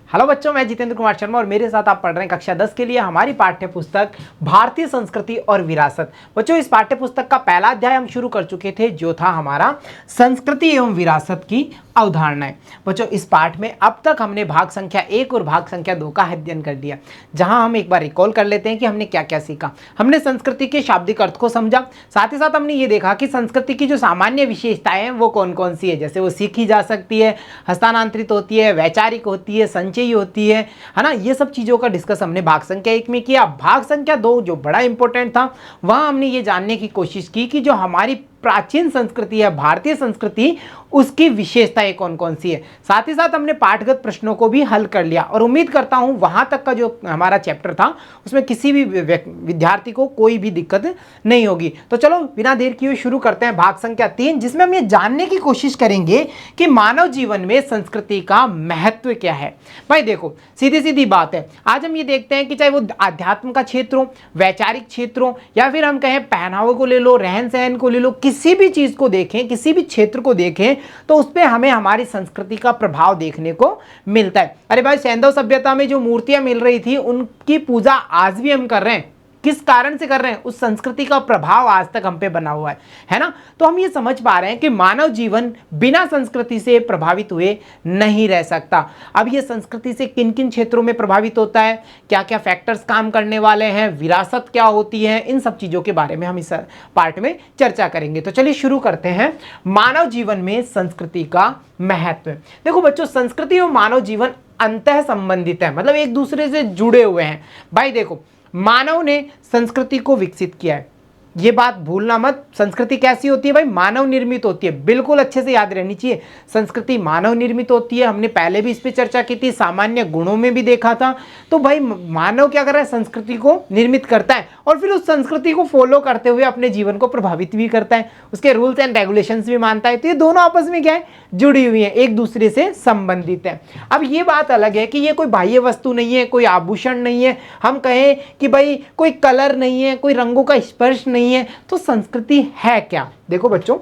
Hello बच्चों, मैं जितेंद्र कुमार शर्मा और मेरे साथ आप पढ़ रहे हैं कक्षा 10 के लिए हमारी पाठ्य पुस्तक भारतीय संस्कृति और विरासत। बच्चों, इस पाठ्य पुस्तक का पहला अध्याय हम शुरू कर चुके थे जो था हमारा संस्कृति एवं विरासत की अवधारणाएं। बच्चों, इस पाठ में अब तक हमने भाग संख्या 1 और भाग संख्या 2 का अध्ययन कर लिया, जहां हम एक बार रिकॉल कर लेते हैं कि हमने क्या क्या सीखा। हमने संस्कृति के शाब्दिक अर्थ को समझा, साथ ही साथ हमने ये देखा कि संस्कृति की जो सामान्य विशेषताएं हैं वो कौन कौन सी है, जैसे वो सीखी जा सकती है, हस्तांतरित होती है, वैचारिक होती है, संचयी होती है ना। ये सब चीज़ों का डिस्कस हमने भाग संख्या 1 में किया। भाग संख्या 2 जो बड़ा इंपॉर्टेंट था, वहाँ हमने ये जानने की कोशिश की कि जो हमारी प्राचीन संस्कृति है, भारतीय संस्कृति, उसकी विशेषताएं कौन कौन सी है। साथ ही साथ हमने पाठगत प्रश्नों को भी हल कर लिया और उम्मीद करता हूं वहां तक का जो हमारा चैप्टर था उसमें किसी भी विद्यार्थी को कोई भी दिक्कत नहीं होगी। तो चलो बिना देर किए शुरू करते हैं भाग संख्या 3, जिसमें हम ये जानने की कोशिश करेंगे कि मानव जीवन में संस्कृति का महत्व क्या है। भाई देखो, सीधी सीधी बात है, आज हम ये देखते हैं कि चाहे वो आध्यात्म का क्षेत्र हो, वैचारिक क्षेत्र हो, या फिर हम कहें पहनावे को ले लो, रहन सहन को ले लो, किसी भी चीज को देखें, किसी भी क्षेत्र को देखें तो उस पर हमें हमारी संस्कृति का प्रभाव देखने को मिलता है। अरे भाई, सैंधव सभ्यता में जो मूर्तियां मिल रही थी उनकी पूजा आज भी हम कर रहे हैं। किस कारण से कर रहे हैं? उस संस्कृति का प्रभाव आज तक हम पे बना हुआ है ना। तो हम ये समझ पा रहे हैं कि मानव जीवन बिना संस्कृति से प्रभावित हुए नहीं रह सकता। अब ये संस्कृति से किन किन क्षेत्रों में प्रभावित होता है, क्या क्या फैक्टर्स काम करने वाले हैं, विरासत क्या होती है, इन सब चीजों के बारे में हम इस पार्ट में चर्चा करेंगे। तो चलिए शुरू करते हैं। मानव जीवन में संस्कृति का महत्व। देखो बच्चों, संस्कृति और मानव जीवन अंतः संबंधित है, मतलब एक दूसरे से जुड़े हुए हैं। भाई देखो, मानव ने संस्कृति को विकसित किया है, ये बात भूलना मत। संस्कृति कैसी होती है भाई? मानव निर्मित होती है, बिल्कुल अच्छे से याद रहनी चाहिए। संस्कृति मानव निर्मित होती है, हमने पहले भी इस पे चर्चा की थी, सामान्य गुणों में भी देखा था। तो भाई मानव क्या कर रहा है? संस्कृति को निर्मित करता है और फिर उस संस्कृति को फॉलो करते हुए अपने जीवन को प्रभावित भी करता है, उसके रूल्स एंड रेगुलेशंस भी मानता है। तो ये दोनों आपस में क्या है? जुड़ी हुई है, एक दूसरे से संबंधित है। अब ये बात अलग है कि ये कोई बाह्य वस्तु नहीं है, कोई आभूषण नहीं है, हम कहें कि भाई कोई कलर नहीं है, कोई रंगों का स्पर्श नहीं है। तो संस्कृति है क्या? देखो बच्चों,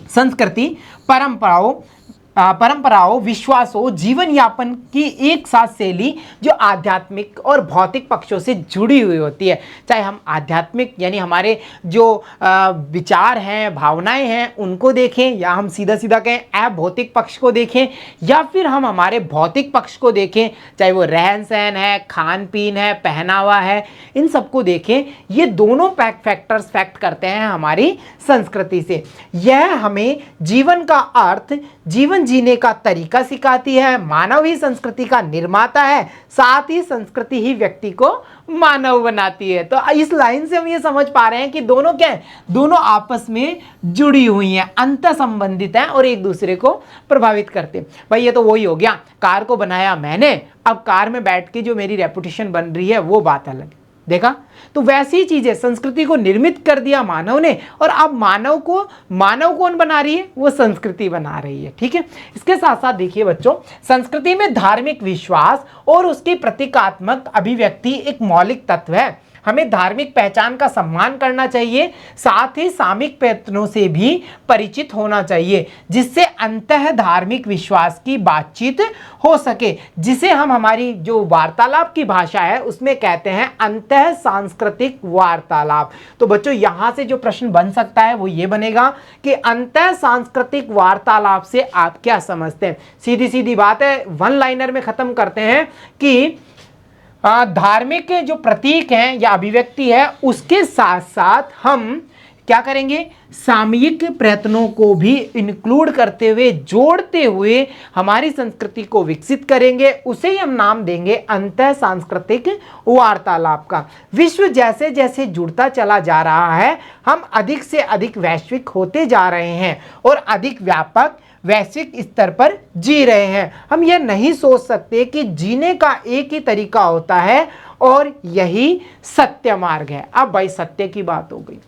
संस्कृति परंपराओं, विश्वासों, जीवन यापन की एक साथ शैली जो आध्यात्मिक और भौतिक पक्षों से जुड़ी हुई होती है। चाहे हम आध्यात्मिक यानी हमारे जो विचार हैं, भावनाएं हैं, उनको देखें, या हम सीधा सीधा कहें अभौतिक पक्ष को देखें, या फिर हम हमारे भौतिक पक्ष को देखें, चाहे वो रहन सहन है, खान पीन है, पहनावा है, इन सबको देखें। ये दोनों फैक्टर्स फैक्ट करते हैं हमारी संस्कृति से। यह हमें जीवन का अर्थ, जीवन जीने का तरीका सिखाती है। मानव ही संस्कृति का निर्माता है, साथ ही संस्कृति ही व्यक्ति को मानव बनाती है। तो इस लाइन से हम ये समझ पा रहे हैं कि दोनों क्या है? दोनों आपस में जुड़ी हुई हैं, अंतर संबंधित हैं और एक दूसरे को प्रभावित करते हैं। भाई ये तो वही हो गया, कार को बनाया मैंने, अब कार में बैठ के जो मेरी रेपुटेशन बन रही है वो बात अलग है। देखा? तो वैसी चीज है, संस्कृति को निर्मित कर दिया मानव ने, और अब मानव कौन बना रही है? वो संस्कृति बना रही है। ठीक है, इसके साथ साथ देखिए बच्चों, संस्कृति में धार्मिक विश्वास और उसकी प्रतीकात्मक अभिव्यक्ति एक मौलिक तत्व है। हमें धार्मिक पहचान का सम्मान करना चाहिए, साथ ही सामाजिक पैतृकों से भी परिचित होना चाहिए, जिससे अंतः धार्मिक विश्वास की बातचीत हो सके, जिसे हम हमारी जो वार्तालाप की भाषा है उसमें कहते हैं अंतः सांस्कृतिक वार्तालाप। तो बच्चों, यहां से जो प्रश्न बन सकता है वो ये बनेगा कि अंतः सांस्कृतिक वार्तालाप से आप क्या समझते हैं? सीधी सीधी बात है, वन लाइनर में खत्म करते हैं कि धार्मिक जो प्रतीक हैं या अभिव्यक्ति है, उसके साथ साथ हम क्या करेंगे? सामयिक प्रयत्नों को भी इंक्लूड करते हुए, जोड़ते हुए हमारी संस्कृति को विकसित करेंगे। उसे ही हम नाम देंगे अंतः सांस्कृतिक वार्तालाप का। विश्व जैसे जैसे जुड़ता चला जा रहा है, हम अधिक से अधिक वैश्विक होते जा रहे हैं और अधिक व्यापक वैश्विक स्तर पर जी रहे हैं। हम यह नहीं सोच सकते कि जीने का एक ही तरीका होता है और यही सत्य मार्ग है। अब भाई सत्य की बात हो गई,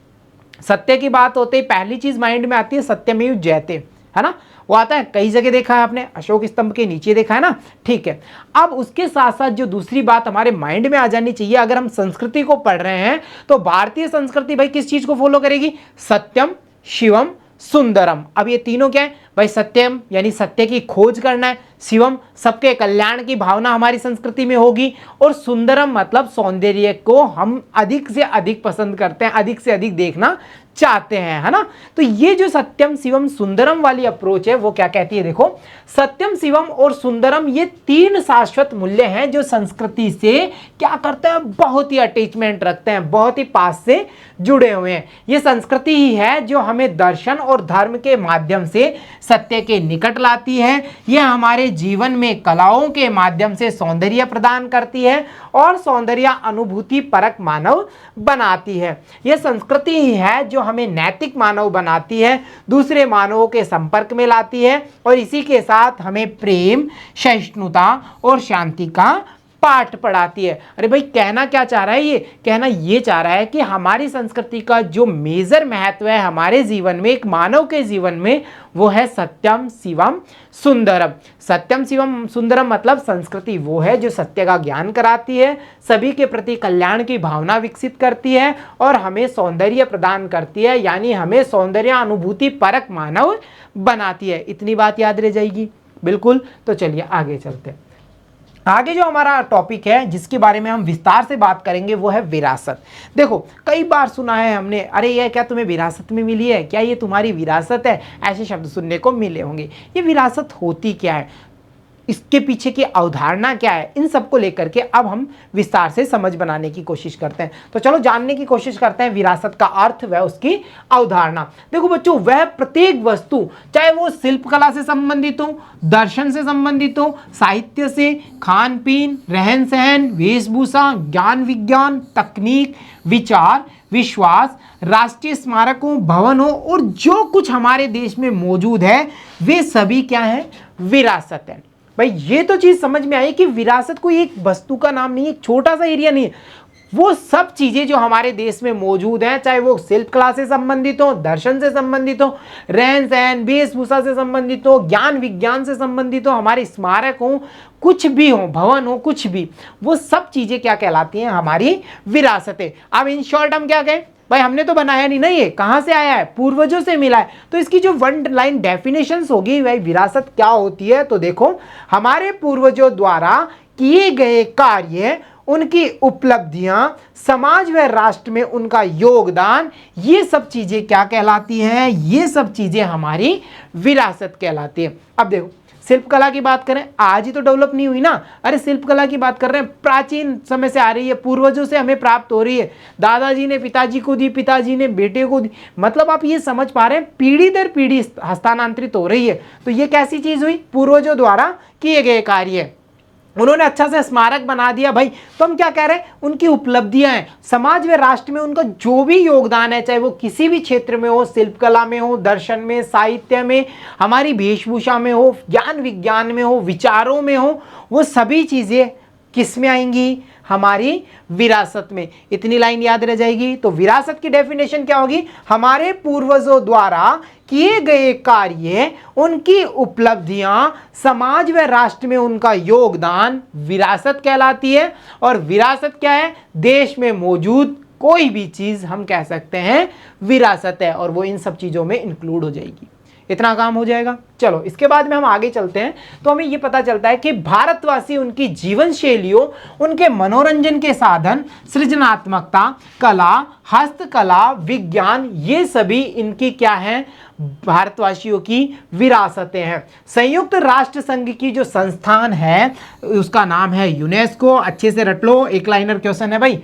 सत्य की बात होते ही पहली चीज माइंड में आती है सत्यमेव जयते, है ना। वो आता है, कई जगह देखा है आपने, अशोक स्तंभ के नीचे देखा है ना। ठीक है, अब उसके साथ साथ जो दूसरी बात हमारे माइंड में आ जानी चाहिए, अगर हम संस्कृति को पढ़ रहे हैं तो भारतीय संस्कृति भाई किस चीज को फॉलो करेगी? सत्यम, शिवम, सुंदरम। अब ये तीनों क्या है? भाई सत्यम यानी सत्य की खोज करना है, शिवम सबके कल्याण की भावना हमारी संस्कृति में होगी, और सुंदरम मतलब सौंदर्य को हम अधिक से अधिक पसंद करते हैं, अधिक से अधिक देखना चाहते हैं, है ना। तो ये जो सत्यम शिवम सुंदरम वाली अप्रोच है वो क्या कहती है, देखो सत्यम शिवम और सुंदरम ये तीन शाश्वत मूल्य हैं जो संस्कृति से क्या करते हैं, बहुत ही अटैचमेंट रखते हैं, बहुत ही पास से जुड़े हुए हैं। ये संस्कृति ही है जो हमें दर्शन और धर्म के माध्यम से सत्य के निकट लाती है, यह हमारे जीवन में कलाओं के माध्यम से सौंदर्य प्रदान करती है और सौंदर्य अनुभूति परक मानव बनाती है। यह संस्कृति ही है जो हमें नैतिक मानव बनाती है, दूसरे मानवों के संपर्क में लाती है और इसी के साथ हमें प्रेम, सहिष्णुता और शांति का पाठ पढ़ाती है। अरे भाई कहना क्या चाह रहा है, ये कहना ये चाह रहा है कि हमारी संस्कृति का जो मेजर महत्व है हमारे जीवन में, एक मानव के जीवन में, वो है सत्यम शिवम सुंदरम। सत्यम शिवम सुंदरम मतलब संस्कृति वो है जो सत्य का ज्ञान कराती है, सभी के प्रति कल्याण की भावना विकसित करती है और हमें सौंदर्य प्रदान करती है, यानी हमें सौंदर्य अनुभूति परक मानव बनाती है। इतनी बात याद रह जाएगी, बिल्कुल। तो चलिए आगे चलते हैं। आगे जो हमारा टॉपिक है जिसके बारे में हम विस्तार से बात करेंगे वो है विरासत। देखो कई बार सुना है हमने, अरे ये क्या तुम्हें विरासत में मिली है, क्या ये तुम्हारी विरासत है, ऐसे शब्द सुनने को मिले होंगे। ये विरासत होती क्या है, इसके पीछे की अवधारणा क्या है, इन सब को लेकर के अब हम विस्तार से समझ बनाने की कोशिश करते हैं। तो चलो जानने की कोशिश करते हैं विरासत का अर्थ व उसकी अवधारणा। देखो बच्चों, वह प्रत्येक वस्तु चाहे वो शिल्प कला से संबंधित हो, दर्शन से संबंधित हो, साहित्य से, खान पीन, रहन सहन, वेशभूषा, ज्ञान विज्ञान, तकनीक, विचार, विश्वास, राष्ट्रीय स्मारकों, भवनों और जो कुछ हमारे देश में मौजूद है वे सभी क्या है, विरासत है। भाई ये तो चीज समझ में आई कि विरासत कोई एक वस्तु का नाम नहीं है, एक छोटा सा एरिया नहीं है। वो सब चीजें जो हमारे देश में मौजूद हैं, चाहे वो शिल्प कला से संबंधित हो, दर्शन से संबंधित हो, रहन सहन, वेशभूषा से संबंधित हो, ज्ञान विज्ञान से संबंधित हो, हमारे स्मारक हो, कुछ भी हो, भवन हो, कुछ भी, वो सब चीजें क्या कहलाती हैं, हमारी विरासतें। अब इन शॉर्ट हम क्या कहें, भाई हमने तो बनाया नहीं ना, ये कहां से आया है, पूर्वजों से मिला है। तो इसकी जो वन लाइन डेफिनेशंस होगी, भाई विरासत क्या होती है, तो देखो हमारे पूर्वजों द्वारा किए गए कार्य, उनकी उपलब्धियां, समाज व राष्ट्र में उनका योगदान, ये सब चीजें क्या कहलाती हैं, ये सब चीजें हमारी विरासत कहलाती है। अब देखो शिल्प कला की बात करें, आज ही तो डेवलप नहीं हुई ना, अरे शिल्प कला की बात कर रहे हैं, प्राचीन समय से आ रही है, पूर्वजों से हमें प्राप्त हो रही है, दादाजी ने पिताजी को दी, पिताजी ने बेटे को दी, मतलब आप ये समझ पा रहे हैं पीढ़ी दर पीढ़ी हस्तांतरित हो रही है। तो ये कैसी चीज हुई, पूर्वजों द्वारा किए गए कार्य, उन्होंने अच्छा से स्मारक बना दिया। भाई तो हम क्या कह रहे हैं, उनकी उपलब्धियां हैं, समाज व राष्ट्र में उनका जो भी योगदान है, चाहे वो किसी भी क्षेत्र में हो, शिल्प कला में हो, दर्शन में, साहित्य में, हमारी वेशभूषा में हो, ज्ञान विज्ञान में हो, विचारों में हो, वो सभी चीजें किस में आएंगी, हमारी विरासत में। इतनी लाइन याद रह जाएगी। तो विरासत की डेफिनेशन क्या होगी, हमारे पूर्वजों द्वारा किए गए कार्य, उनकी उपलब्धियां, समाज व राष्ट्र में उनका योगदान, विरासत कहलाती है। और विरासत क्या है, देश में मौजूद कोई भी चीज हम कह सकते हैं विरासत है, और वो इन सब चीजों में इंक्लूड हो जाएगी। इतना काम हो जाएगा। चलो इसके बाद में हम आगे चलते हैं, तो हमें यह पता चलता है कि भारतवासी उनकी जीवन शैलियों, उनके मनोरंजन के साधन, सृजनात्मकता, कला, हस्तकला, विज्ञान, ये सभी इनकी क्या है, भारतवासियों की विरासतें हैं। संयुक्त राष्ट्र संघ की जो संस्थान है उसका नाम है यूनेस्को। अच्छे से रट लो, एक लाइनर क्वेश्चन है भाई।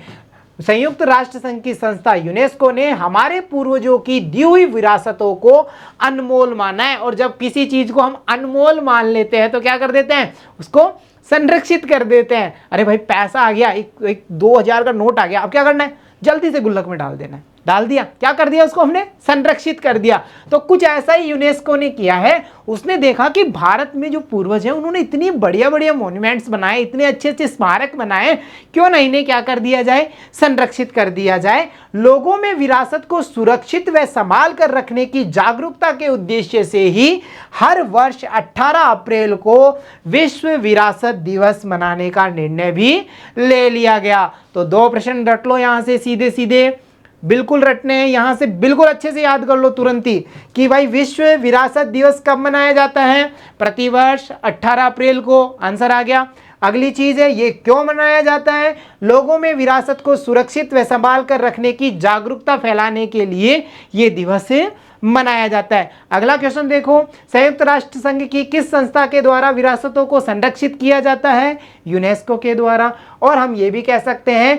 संयुक्त राष्ट्र संघ की संस्था यूनेस्को ने हमारे पूर्वजों की दी हुई विरासतों को अनमोल माना है। और जब किसी चीज को हम अनमोल मान लेते हैं तो क्या कर देते हैं, उसको संरक्षित कर देते हैं। अरे भाई पैसा आ गया, एक 2000 का नोट आ गया, अब क्या करना है, जल्दी से गुल्लक में डाल देना है। डाल दिया, क्या कर दिया, उसको हमने संरक्षित कर दिया। तो कुछ ऐसा ही यूनेस्को ने किया है। उसने देखा कि भारत में जो पूर्वज हैं उन्होंने इतनी बढ़िया बढ़िया मॉन्यूमेंट्स बनाए, इतने अच्छे अच्छे स्मारक बनाए, क्यों ना इन्हें क्या कर दिया जाए, संरक्षित कर दिया जाए। लोगों में विरासत को सुरक्षित व संभाल कर रखने की जागरूकता के उद्देश्य से ही हर वर्ष 18 अप्रैल को विश्व विरासत दिवस मनाने का निर्णय भी ले लिया गया। तो दो प्रश्न रट लो यहां से सीधे सीधे। बिल्कुल रटने हैं, यहां से बिल्कुल अच्छे से याद कर लो तुरंत ही कि भाई विश्व विरासत दिवस कब मनाया जाता है, प्रतिवर्ष 18 अप्रैल को, आंसर आ गया। अगली चीज है ये क्यों मनाया जाता है, लोगों में विरासत को सुरक्षित व संभाल कर रखने की जागरूकता फैलाने के लिए ये दिवस मनाया जाता है। अगला क्वेश्चन देखो, संयुक्त राष्ट्र संघ की किस संस्था के द्वारा विरासतों को संरक्षित किया जाता है, यूनेस्को के द्वारा। और हम ये भी कह सकते हैं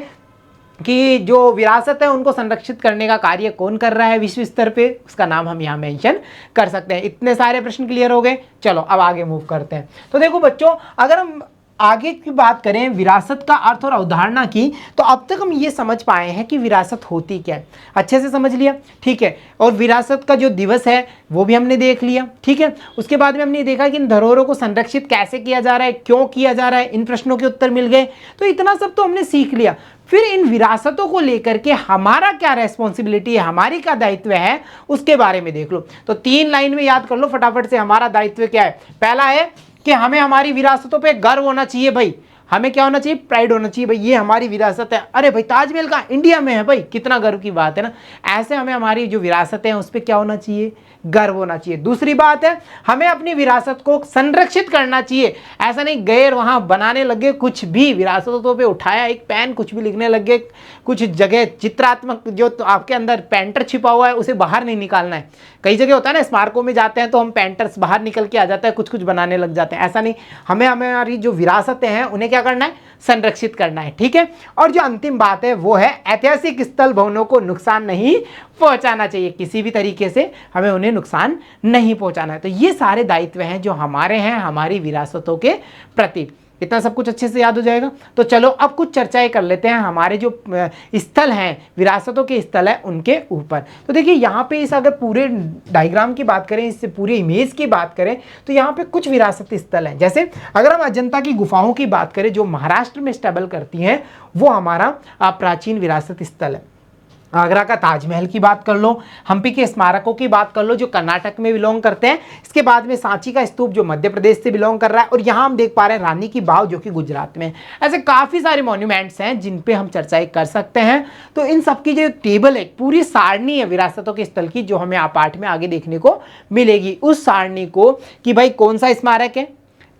कि जो विरासत है उनको संरक्षित करने का कार्य कौन कर रहा है विश्व स्तर पे, उसका नाम हम यहाँ मेंशन कर सकते हैं। इतने सारे प्रश्न क्लियर हो गए। चलो अब आगे मूव करते हैं। तो देखो बच्चों, अगर हम आगे की बात करें विरासत का अर्थ और अवधारणा की, तो अब तक हम ये समझ पाए हैं कि विरासत होती क्या है, अच्छे से समझ लिया, ठीक है। और विरासत का जो दिवस है वो भी हमने देख लिया, ठीक है। उसके बाद में हमने देखा कि इन धरोहरों को संरक्षित कैसे किया जा रहा है, क्यों किया जा रहा है, इन प्रश्नों के उत्तर मिल गए। तो इतना सब तो हमने सीख लिया। फिर इन विरासतों को लेकर के हमारा क्या रेस्पॉन्सिबिलिटी है, हमारी क्या दायित्व है, उसके बारे में देख लो। तो 3 लाइन में याद कर लो फटाफट से, हमारा दायित्व क्या है। पहला है कि हमें हमारी विरासतों पे गर्व होना चाहिए भाई, हमें क्या होना चाहिए, प्राइड होना चाहिए भाई, ये हमारी विरासत है। अरे भाई ताजमहल का इंडिया में है भाई, कितना गर्व की बात है ना। ऐसे हमें हमारी जो विरासत है उस पर क्या होना चाहिए, गर्व होना चाहिए। दूसरी बात है हमें अपनी विरासत को संरक्षित करना चाहिए। ऐसा नहीं गए वहां बनाने लगे कुछ भी, विरासतों पे उठाया एक पेन कुछ भी लिखने लगे, कुछ जगह चित्रात्मक जो तो आपके अंदर पेंटर छिपा हुआ है उसे बाहर नहीं निकालना है। कई जगह होता है ना, स्मारकों में जाते हैं तो हम पेंटर्स बाहर निकल के आ जाता है, कुछ कुछ बनाने लग जाते हैं। ऐसा नहीं, हमें हमारी जो विरासतें हैं उन्हें क्या करना है, संरक्षित करना है, ठीक है। और जो अंतिम बात है वो है ऐतिहासिक स्थल भवनों को नुकसान नहीं पहुंचाना चाहिए, किसी भी तरीके से हमें उन्हें नुकसान नहीं पहुंचाना है। तो ये सारे दायित्व हैं जो हमारे हैं हमारी विरासतों के प्रति। इतना सब कुछ अच्छे से याद हो जाएगा। तो चलो अब कुछ चर्चाएं कर लेते हैं हमारे जो स्थल हैं, विरासतों के स्थल है उनके ऊपर। तो देखिए यहाँ पे इस अगर पूरे डायग्राम की बात करें, इससे पूरे इमेज की बात करें, तो यहाँ पे कुछ विरासती स्थल हैं। जैसे अगर हम अजंता की गुफाओं की बात करें जो महाराष्ट्र में स्टेबल करती हैं, वो हमारा प्राचीन विरासत स्थल है। आगरा का ताजमहल की बात कर लो, हम्पी के स्मारकों की बात कर लो जो कर्नाटक में बिलोंग करते हैं। इसके बाद में सांची का स्तूप जो मध्य प्रदेश से बिलोंग कर रहा है, और यहाँ हम देख पा रहे हैं रानी की बाव जो कि गुजरात में। ऐसे काफ़ी सारे मॉन्यूमेंट्स हैं जिन पे हम चर्चाएं कर सकते हैं। तो इन सब की जो टेबल है, पूरी सारणी है विरासतों के स्थल की, जो हमें पाठ में आगे देखने को मिलेगी। उस सारणी को कि भाई कौन सा स्मारक है,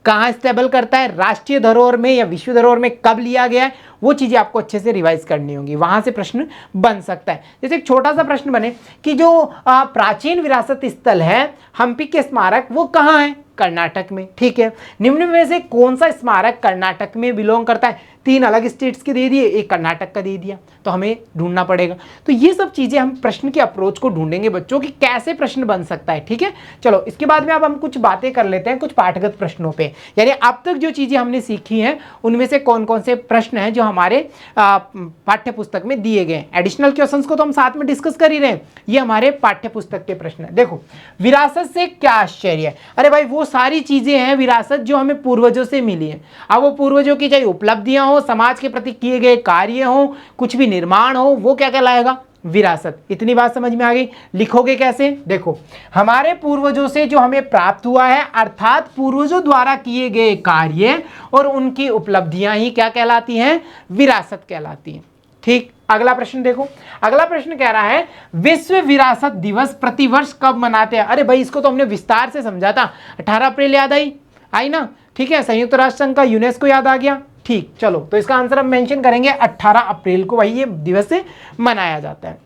कहाँ स्टेबल करता है, राष्ट्रीय धरोहर में या विश्व धरोहर में कब लिया गया है, वो चीज़ें आपको अच्छे से रिवाइज करनी होंगी। वहाँ से प्रश्न बन सकता है। जैसे एक छोटा सा प्रश्न बने कि जो प्राचीन विरासत स्थल है हम्पी के स्मारक, वो कहाँ है, कर्नाटक में, ठीक है। निम्न में से कौन सा स्मारक कर्नाटक में बिलोंग करता है, 3 अलग स्टेट्स के दे दिए, एक कर्नाटक का दे दिया, तो हमें ढूंढना पड़ेगा। तो ये सब चीज़ें हम प्रश्न की अप्रोच को ढूंढेंगे बच्चों कि कैसे प्रश्न बन सकता है, ठीक है। चलो इसके बाद में अब हम कुछ बातें कर लेते हैं कुछ पाठगत प्रश्नों पे, यानी अब तक जो चीज़ें हमने सीखी हैं उनमें से कौन कौन से प्रश्न हैं जो हमारे पाठ्य पुस्तक में दिए गए। एडिशनल क्वेश्चंस को तो हम साथ में डिस्कस कर ही रहे हैं, ये हमारे पाठ्य पुस्तक के प्रश्न हैं। देखो, विरासत से क्या आश्चर्य है, अरे भाई वो सारी चीजें हैं विरासत जो हमें पूर्वजों से मिली है। अब वो पूर्वजों की चाहे उपलब्धियां हो, समाज के प्रति किए गए कार्य हो, कुछ भी निर्माण हो, वो क्या कहलाएगा, विरासत। इतनी बात समझ में आ गई। लिखोगे कैसे, देखो, हमारे पूर्वजों से जो हमें प्राप्त हुआ है, अर्थात पूर्वजों द्वारा किए गए कार्य और उनकी उपलब्धियां ही क्या कहलाती हैं, विरासत कहलाती हैं, ठीक। अगला प्रश्न देखो, अगला प्रश्न कह रहा है विश्व विरासत दिवस प्रतिवर्ष कब मनाते हैं। अरे भाई इसको तो हमने विस्तार से समझा था, 18 अप्रैल याद आई ना, ठीक है। संयुक्त राष्ट्र संघ का यूनेस्को याद आ गया, ठीक। चलो तो इसका आंसर हम मेंशन करेंगे 18 अप्रैल को, वही ये दिवस से मनाया जाता है।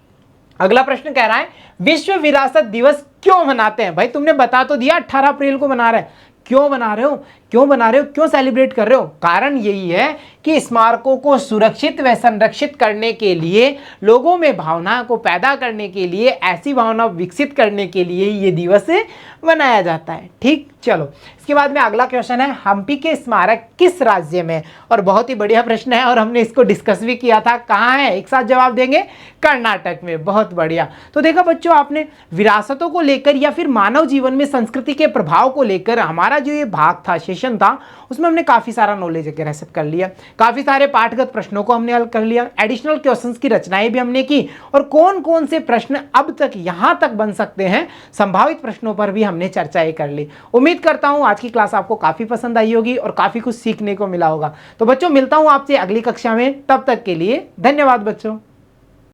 अगला प्रश्न कह रहा है विश्व विरासत दिवस क्यों मनाते हैं। भाई तुमने बता तो दिया 18 अप्रैल को मना रहे हैं, क्यों बना रहे हो, क्यों बना रहे हो, क्यों सेलिब्रेट कर रहे हो। कारण यही है कि स्मारकों को सुरक्षित व संरक्षित करने के लिए, लोगों में भावना को पैदा करने के लिए, ऐसी भावना विकसित करने के लिए ये दिवस मनाया जाता है, ठीक। चलो इसके बाद में अगला क्वेश्चन है हम्पी के स्मारक किस राज्य में, और बहुत ही बढ़िया प्रश्न है और हमने इसको डिस्कस भी किया था। कहाँ है, एक साथ जवाब देंगे, कर्नाटक में। बहुत बढ़िया। तो देखा बच्चों, आपने विरासतों को लेकर या फिर मानव जीवन में संस्कृति के प्रभाव को लेकर हमारा जो ये भाग था, सेशन था, उसमें हमने काफी सारा नॉलेज ग्रहण कर लिया, काफी सारे पाठगत प्रश्नों को हमने हल कर लिया, एडिशनल क्वेश्चंस की रचनाएं भी हमने की, और कौन कौन से प्रश्न अब तक यहां तक बन सकते हैं, संभावित प्रश्नों पर भी हमने चर्चाएं कर ली। उम्मीद करता हूं आज की क्लास आपको काफी पसंद आई होगी और काफी कुछ सीखने को मिला होगा। तो बच्चों मिलता हूं आपसे अगली कक्षा में, तब तक के लिए धन्यवाद बच्चों।